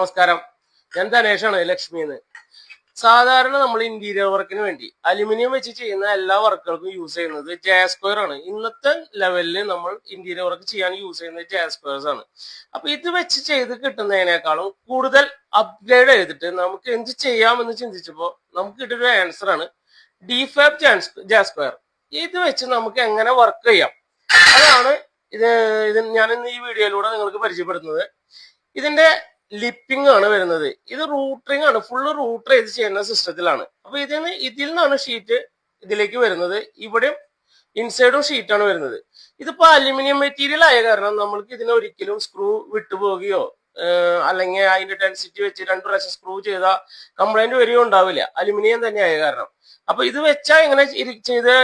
നമസ്കാരം, ഞാൻ ധനേഷാണ്, ലക്ഷ്മിന്ന്. സാധാരണ നമ്മൾ ഇന്റീരിയർ വർക്കിന് വേണ്ടി അലുമിനിയം വെച്ച് ചെയ്യുന്ന എല്ലാ വർക്കുകൾക്കും യൂസ് ചെയ്യുന്നത് ജാസ്ക്വയർ ആണ്. ഇന്നത്തെ ലെവലിൽ നമ്മൾ ഇന്റീരിയർ വർക്ക് ചെയ്യാൻ യൂസ് ചെയ്യുന്നത് ജാസ്ക്വയർസ് ആണ്. അപ്പൊ ഇത് വെച്ച് ചെയ്ത് കിട്ടുന്നതിനേക്കാളും കൂടുതൽ അപ്ഗ്രേഡ് ചെയ്തിട്ട് നമുക്ക് എന്ത് ചെയ്യാമെന്ന് ചിന്തിച്ചപ്പോൾ നമുക്ക് കിട്ടിയൊരു ആൻസർ ആണ് ഡിഫാബ് ജാസ്ക്വയർ. ഇത് വെച്ച് നമുക്ക് എങ്ങനെ വർക്ക് ചെയ്യാം, അതാണ് ഇത് ഞാൻ ഇന്ന് ഈ വീഡിയോയിലൂടെ നിങ്ങൾക്ക് പരിചയപ്പെടുത്തുന്നത്. ഇതിന്റെ ലിപ്പിംഗ് ആണ് വരുന്നത്. ഇത് റൂട്ടറിംഗ് ആണ്, ഫുള്ള് റൂട്ടർ ചെയ്ത് ചെയ്യുന്ന സിസ്റ്റത്തിലാണ്. അപ്പൊ ഇതിൽ നിന്നാണ് ഷീറ്റ് ഇതിലേക്ക് വരുന്നത്. ഇവിടെയും ഇൻസൈഡും ഷീറ്റാണ് വരുന്നത്. ഇതിപ്പോ അലുമിനിയം മെറ്റീരിയൽ ആയ കാരണം നമ്മൾക്ക് ഇതിനെ ഒരിക്കലും സ്ക്രൂ വിട്ടുപോകുകയോ അല്ലെങ്കിൽ അതിന്റെ ഡെൻസിറ്റി വെച്ച് 2 പ്രാവശ്യം സ്ക്രൂ ചെയ്താൽ കംപ്ലൈന്റ് വരികയോ ഉണ്ടാവില്ല, അലുമിനിയം തന്നെ ആയ കാരണം. അപ്പൊ ഇത് വെച്ചാൽ എങ്ങനെ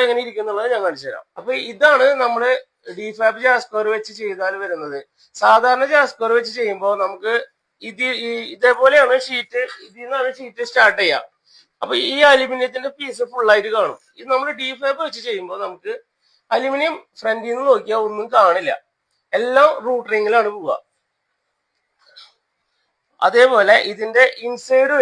എങ്ങനെ ഇരിക്കുന്നുള്ളത് ഞാൻ കാണിച്ചു തരാം. അപ്പൊ ഇതാണ് നമ്മള് ഡിഫാബ് ജാസ്ക്വയർ വെച്ച് ചെയ്താൽ വരുന്നത്. സാധാരണ ജാസ്ക്വയർ വെച്ച് ചെയ്യുമ്പോൾ നമുക്ക് ഇതേപോലെയാണ് ഷീറ്റ്, ഇതിൽ നിന്നാണ് ഷീറ്റ് സ്റ്റാർട്ട് ചെയ്യുക. അപ്പൊ ഈ അലുമിനിയത്തിന്റെ പീസ് ഫുള്ളായിട്ട് കാണും. ഇത് നമ്മൾ ഡിഫാബ് വെച്ച് ചെയ്യുമ്പോൾ നമുക്ക് അലുമിനിയം ഫ്രണ്ടിൽ നിന്ന് നോക്കിയാൽ ഒന്നും കാണില്ല, എല്ലാം റൂട്ടറിങ്ങിലാണ് പോവുക. അതേപോലെ ഇതിന്റെ ഇൻസൈഡ്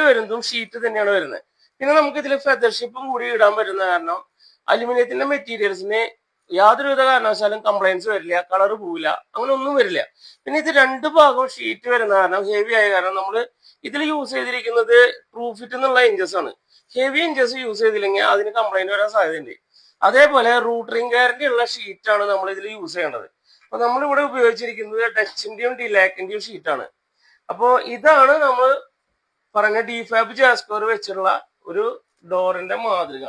വരുന്നതും ഷീറ്റ് തന്നെയാണ് വരുന്നത്. പിന്നെ നമുക്ക് ഇതിൽ ഫെദർഷിപ്പും കൂടി ഇടാൻ പറ്റുന്ന കാരണം അലുമിനിയത്തിന്റെ മെറ്റീരിയൽസിന് യാതൊരുവിധ കാരണവശാലും കംപ്ലൈൻസ് വരില്ല, കളർ പോവില്ല, അങ്ങനെ ഒന്നും വരില്ല. പിന്നെ ഇത് 2 ഭാഗവും ഷീറ്റ് വരുന്ന കാരണം, ഹെവി ആയ കാരണം നമ്മൾ ഇതിൽ യൂസ് ചെയ്തിരിക്കുന്നത് പ്രൂഫിറ്റ് എന്നുള്ള ഇഞ്ചസ് ആണ്. ഹെവി ഇഞ്ചസ് യൂസ് ചെയ്തില്ലെങ്കിൽ അതിന് കംപ്ലൈന്റ് വരാൻ സാധ്യതയുണ്ട്. അതേപോലെ റൂട്ടറിംഗ് ഗ്യാരണ്ടി ഉള്ള ഷീറ്റാണ് നമ്മൾ ഇതിൽ യൂസ് ചെയ്യേണ്ടത്. അപ്പൊ നമ്മളിവിടെ ഉപയോഗിച്ചിരിക്കുന്നത് ഡച്ചിന്റെയും ഡിലാക്കിന്റെയും ഷീറ്റാണ്. അപ്പോൾ ഇതാണ് നമ്മൾ പറഞ്ഞ ഡിഫാബ് ജാസ്ക്വയർ വെച്ചുള്ള ഒരു ഡോറിന്റെ മാതൃക.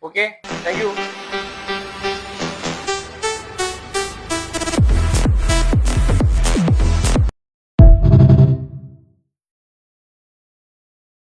Okay, thank you.